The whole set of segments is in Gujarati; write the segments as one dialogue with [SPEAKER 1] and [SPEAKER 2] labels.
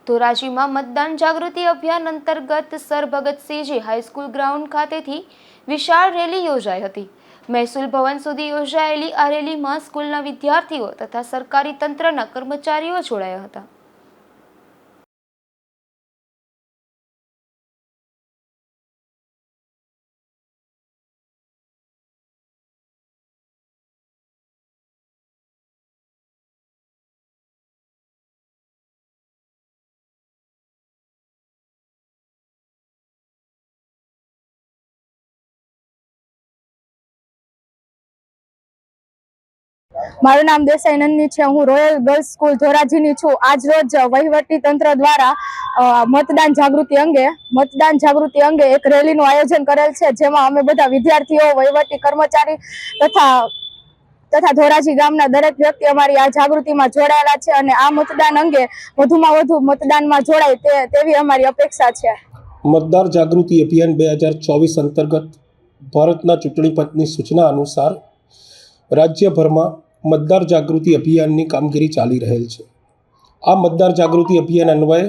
[SPEAKER 1] ધોરાજીમાં મતદાન જાગૃતિ અભિયાન અંતર્ગત સર ભગતસિંહજી હાઈસ્કૂલ ગ્રાઉન્ડ ખાતેથી વિશાળ રેલી યોજાઈ હતી। મહેસૂલ ભવન સુધી યોજાયેલી આ રેલીમાં સ્કૂલના વિદ્યાર્થીઓ તથા સરકારી તંત્રના કર્મચારીઓ જોડાયા હતા।
[SPEAKER 2] મારું નામ દેસાઈ નંદની છે। હું રોયલ ગર્લ્સ સ્કૂલ ધોરાજીની છું। આજ રોજ વહીવટી તંત્ર દ્વારા મતદાન જાગૃતિ અંગે એક રેલીનું આયોજન કરેલ છે, જેમાં અમે બધા વિદ્યાર્થીઓ, વહીવટી કર્મચારી તથા ધોરાજી ગામના દરેક વ્યક્તિ અમારી આ જાગૃતિમાં જોડાયેલા છે અને આ મતદાન અંગે વધુમાં વધુ મતદાનમાં જોડાય તેવી અમારી અપેક્ષા છે।
[SPEAKER 3] મતદાર જાગૃતિ અભિયાન 2024 અંતર્ગત ભારતના ચૂંટણી પંચની સૂચના અનુસાર રાજ્યભરમાં મતદાર જાગૃતિ અભિયાનની કામગીરી ચાલી રહેલ છે। આ મતદાર જાગૃતિ અભિયાન અન્વયે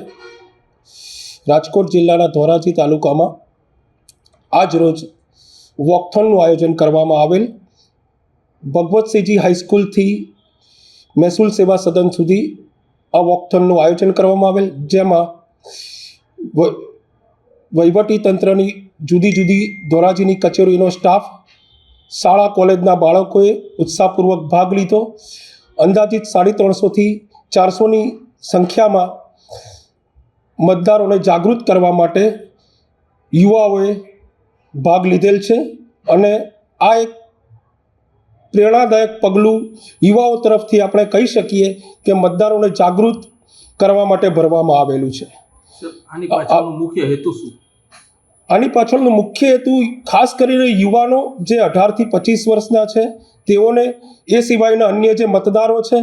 [SPEAKER 3] રાજકોટ જિલ્લાના ધોરાજી તાલુકામાં આજ રોજ વોકથોનનું આયોજન કરવામાં આવેલ। ભગવતસિંહજી હાઈસ્કૂલથી મહેસૂલ સેવા સદન સુધી આ વોકથોનનું આયોજન કરવામાં આવેલ, જેમાં વહીવટી તંત્રની જુદી જુદી ધોરાજીની કચેરીનો સ્ટાફ, શાળા કોલેજના બાળકોએ ઉત્સાહપૂર્વક ભાગ લીધો। અંદાજિત 350 થી 400ની સંખ્યામાં મતદારોને જાગૃત કરવા માટે યુવાઓએ ભાગ લીધેલ છે અને આ એક પ્રેરણાદાયક પગલું યુવાઓ તરફથી આપણે કહી શકીએ કે મતદારોને જાગૃત કરવા માટે ભરવામાં આવેલું છે।
[SPEAKER 4] આની પાછળનો મુખ્ય હેતુ શું?
[SPEAKER 3] આની પાછળનો મુખ્ય હેતુ ખાસ કરીને યુવાનો જે 18 થી 25 વર્ષના છે તેઓને, એ સિવાયના અન્ય જે મતદારો છે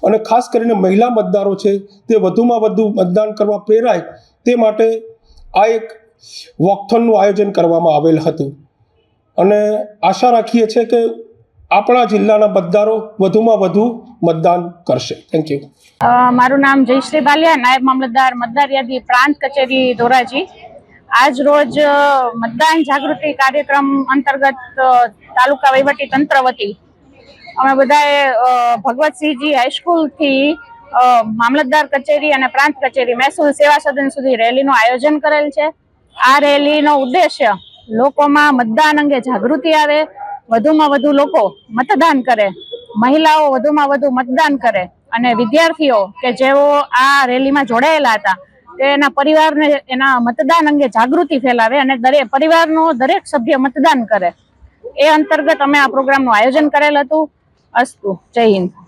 [SPEAKER 3] અને ખાસ કરીને મહિલા મતદારો છે તે વધુમાં વધુ મતદાન કરવા પ્રેરાય તે માટે આ એક વોકથોનનું આયોજન કરવામાં આવેલ હતું અને આશા રાખીએ છીએ કે આપણા જિલ્લાના મતદારો વધુમાં વધુ મતદાન કરશે। Thank you.
[SPEAKER 2] મારું નામ જયશ્રી બાલિયા, નાયબ મામલતદાર મતદાર યાદી પ્રાંત કચેરી ધોરાજી। આજ રોજ મતદાન જાગૃતિ કાર્યક્રમ અંતર્ગત તાલુકા વહીવટી તંત્ર વતી અમે બધાએ ભગવતસિંહજી હાઈસ્કૂલથી મામલતદાર કચેરી અને પ્રાંત કચેરી મહેસૂલ સેવા સદન સુધી રેલીનું આયોજન કરેલ છે। આ રેલીનો ઉદ્દેશ્ય લોકોમાં મતદાન અંગે જાગૃતિ આવે, વધુમાં વધુ લોકો મતદાન કરે, મહિલાઓ વધુમાં વધુ મતદાન કરે અને વિદ્યાર્થીઓ કે જેઓ આ રેલીમાં જોડાયેલા હતા તેના પરિવારને એના મતદાન અંગે જાગૃતિ ફેલાવે અને પરિવારનો દરેક સભ્ય મતદાન કરે। એ અંતર્ગત અમે આ પ્રોગ્રામનું આયોજન કરેલ હતું। અસ્તુ, જય હિન્દ।